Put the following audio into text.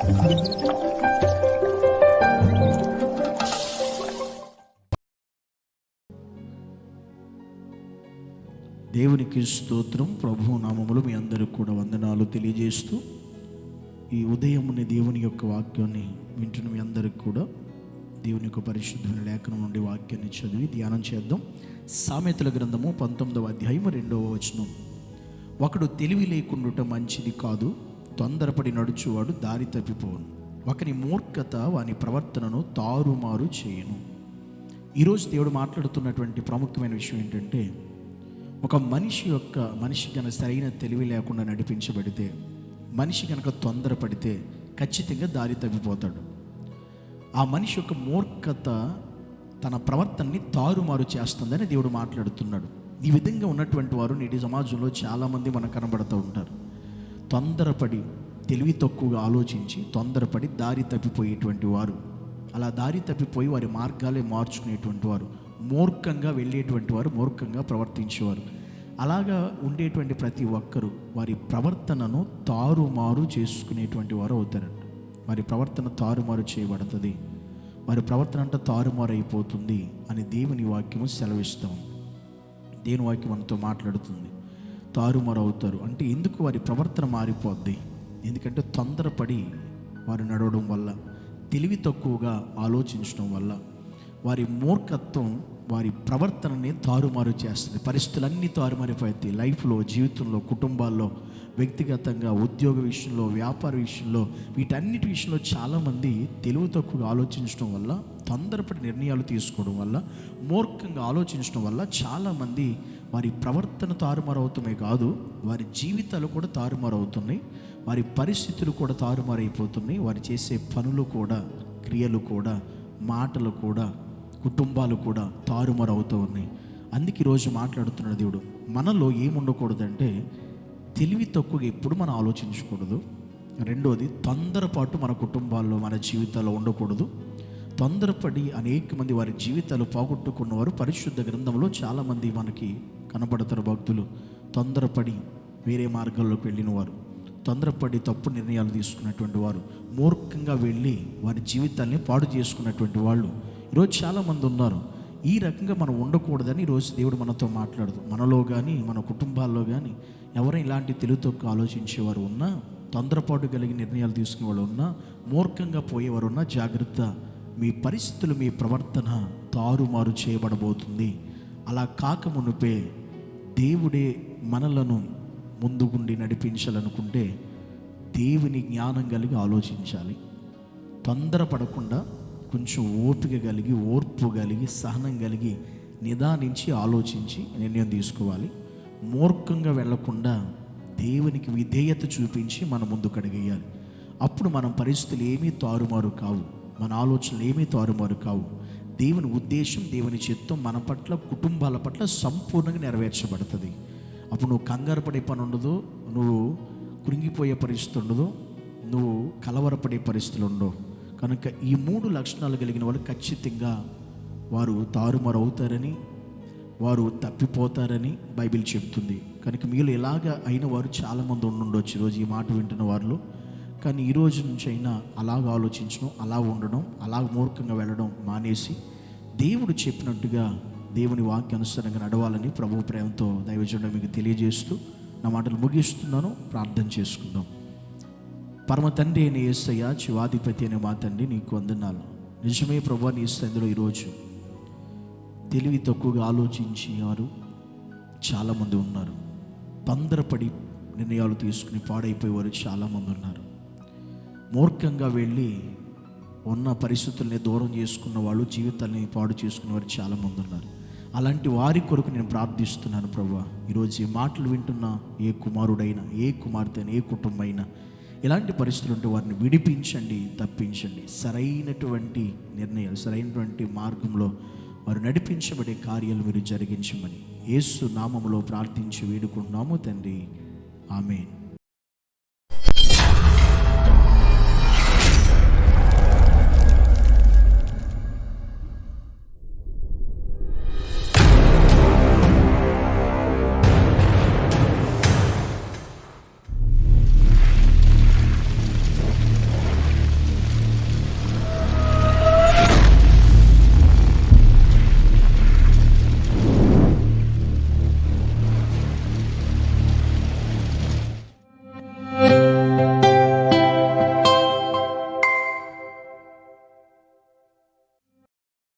దేవునికి స్తోత్రం. ప్రభువు నామములు మీ అందరికి కూడా వందనాలు తెలియజేస్తూ ఈ ఉదయముని దేవుని యొక్క వాక్యాన్ని వింటున్న మీ అందరికి కూడా దేవుని యొక్క పరిశుద్ధమైన లేఖనం నుండి వాక్యాన్ని చదివి ధ్యానం చేద్దాం. సామెతల గ్రంథము 19వ అధ్యాయం 2వ వచనం. ఒకడు తెలివి లేకుండుట మంచిది కాదు, తొందరపడి నడుచువాడు దారి తప్పిపోను. ఒకని మూర్ఖత వాని ప్రవర్తనను తారుమారు చేయను. ఈరోజు దేవుడు మాట్లాడుతున్నటువంటి ప్రాముఖ్యమైన విషయం ఏంటంటే, ఒక మనిషి కనుక సరైన తెలివి లేకుండా నడిపించబడితే, మనిషి కనుక తొందరపడితే ఖచ్చితంగా దారి తప్పిపోతాడు. ఆ మనిషి యొక్క మూర్ఖత తన ప్రవర్తనని తారుమారు చేస్తుందని దేవుడు మాట్లాడుతున్నాడు. ఈ విధంగా ఉన్నటువంటి వారు నేటి సమాజంలో చాలామంది మనకు కనబడుతూ ఉంటారు. తొందరపడి తెలివి తక్కువగా ఆలోచించి తొందరపడి దారి తప్పిపోయేటువంటి వారు, అలా దారి తప్పిపోయి వారి మార్గాలే మార్చుకునేటువంటి వారు, మూర్ఖంగా వెళ్ళేటువంటి వారు, మూర్ఖంగా ప్రవర్తించేవారు. అలాగా ఉండేటువంటి ప్రతి ఒక్కరూ వారి ప్రవర్తనను తారుమారు చేసుకునేటువంటి వారు అవుతారంట. వారి ప్రవర్తన తారుమారు చేయబడుతుంది, వారి ప్రవర్తన అంతా తారుమారు అయిపోతుంది అని దేవుని వాక్యము సెలవిస్తాం. దేవుని వాక్యం మనతో మాట్లాడుతుంది. తారుమారు అవుతారు అంటే ఎందుకు? వారి ప్రవర్తన మారిపోద్ది. ఎందుకంటే తొందరపడి వారు నడవడం వల్ల, తెలివి తక్కువగా ఆలోచించడం వల్ల వారి మూర్ఖత్వం వారి ప్రవర్తనని తారుమారు చేస్తుంది. పరిస్థితులన్నీ తారుమారిపోతాయి. లైఫ్లో, జీవితంలో, కుటుంబాల్లో, వ్యక్తిగతంగా, ఉద్యోగ విషయంలో, వ్యాపార విషయంలో, వీటన్నిటి విషయంలో చాలామంది తెలివి తక్కువగా ఆలోచించడం వల్ల, తొందరపడి నిర్ణయాలు తీసుకోవడం వల్ల, మూర్ఖంగా ఆలోచించడం వల్ల చాలామంది వారి ప్రవర్తన తారుమారు అవుతామే కాదు, వారి జీవితాలు కూడా తారుమారు అవుతున్నాయి, వారి పరిస్థితులు కూడా తారుమారైపోతున్నాయి, వారు చేసే పనులు కూడా, క్రియలు కూడా, మాటలు కూడా, కుటుంబాలు కూడా తారుమారు అవుతూ ఉన్నాయి. అందుకే ఈరోజు మాట్లాడుతున్నాడు దేవుడు. మనలో ఏముండకూడదంటే, తెలివి తక్కువగా ఎప్పుడు మనం ఆలోచించకూడదు. రెండోది, తొందరపాటు మన కుటుంబాల్లో, మన జీవితాల్లో ఉండకూడదు. తొందరపడి అనేక మంది వారి జీవితాలు పోగొట్టుకున్నవారు పరిశుద్ధ గ్రంథంలో చాలామంది మనకి కనబడతారు. భక్తులు తొందరపడి వేరే మార్గాల్లోకి వెళ్ళిన వారు, తొందరపడి తప్పు నిర్ణయాలు తీసుకున్నటువంటి వారు, మూర్ఖంగా వెళ్ళి వారి జీవితాన్ని పాడు చేసుకున్నటువంటి వాళ్ళు ఈరోజు చాలామంది ఉన్నారు. ఈ రకంగా మనం ఉండకూడదని ఈరోజు దేవుడు మనతో మాట్లాడదు. మనలో కానీ, మన కుటుంబాల్లో కానీ ఎవరైనా ఇలాంటి తెలివి తక్కువ ఆలోచించేవారు ఉన్నా, తొందరపాటు కలిగి నిర్ణయాలు తీసుకునే వాళ్ళు ఉన్నా, మూర్ఖంగా పోయేవారు ఉన్నా, జాగ్రత్త. మీ పరిస్థితులు, మీ ప్రవర్తన తారుమారు చేయబడబోతుంది. అలా కాక మునుపే దేవుడే మనలను ముందుగుండి నడిపించాలనుకుంటే దేవుని జ్ఞానం కలిగి ఆలోచించాలి. తొందరపడకుండా కొంచెం ఓపిక కలిగి, ఓర్పు కలిగి, సహనం కలిగి, నిదానించి ఆలోచించి నిర్ణయం తీసుకోవాలి. మూర్ఖంగా వెళ్లకుండా దేవునికి విధేయత చూపించి మనం ముందుకు అడిగేయాలి. అప్పుడు మన పరిస్థితులు ఏమీ తారుమారు కావు, మన ఆలోచనలు ఏమీ తారుమారు కావు. దేవుని ఉద్దేశం, దేవుని చిత్తం మన పట్ల, కుటుంబాల పట్ల సంపూర్ణంగా నెరవేర్చబడుతుంది. అప్పుడు నువ్వు కంగారు పడే పని ఉండదు, నువ్వు కృంగిపోయే పరిస్థితి ఉండదు, నువ్వు కలవరపడే పరిస్థితులు ఉండవు. కనుక ఈ 3 లక్షణాలు కలిగిన వాళ్ళు ఖచ్చితంగా వారు తారుమారు అవుతారని, వారు తప్పిపోతారని బైబిల్ చెబుతుంది. కనుక మీలో ఇలాగ అయిన వారు చాలామంది ఉండొచ్చు ఈరోజు ఈ మాట వింటున్న వారిలో. కానీ ఈ రోజు నుంచి అయినా అలాగ ఆలోచించడం, అలా ఉండడం, అలా మూర్ఖంగా వెళ్ళడం మానేసి దేవుడు చెప్పినట్టుగా దేవుని వాక్యానుసారంగా నడవాలని ప్రభు ప్రేమతో దైవజనుడు మీకు తెలియజేస్తూ నా మాటలు ముగిస్తున్నాను. ప్రార్థన చేసుకుందాం. పరమ తండ్రి అయిన యేసయ్య, శివాధిపతి అయిన మా తండ్రి, నీకు వందనాలు. నిజమే ప్రభువా, నీ స్థితిలో ఈరోజు తెలివి తక్కువగా ఆలోచించేవారు చాలామంది ఉన్నారు. తొందరపడి నిర్ణయాలు తీసుకుని పాడైపోయేవారు చాలామంది ఉన్నారు. మూర్ఖంగా వెళ్ళి ఉన్న పరిస్థితుల్ని దూరం చేసుకున్న వాళ్ళు, జీవితాన్ని పాడు చేసుకునేవారు చాలామంది ఉన్నారు. అలాంటి వారి కొరకు నేను ప్రార్థిస్తున్నాను ప్రభువా. ఈరోజు ఈ మాటలు వింటున్న ఏ కుమారుడైనా, ఏ కుమార్తె అయినా, ఏ కుటుంబం అయినా ఇలాంటి పరిస్థితులు ఉంటే వారిని విడిపించండి, తప్పించండి. సరైనటువంటి నిర్ణయాలు, సరైనటువంటి మార్గంలో వారు నడిపించబడే కార్యాలు మీరు జరిగించమని యేసు నామములో ప్రార్థించి వేడుకుంటున్నాము తండ్రి. ఆమేన్.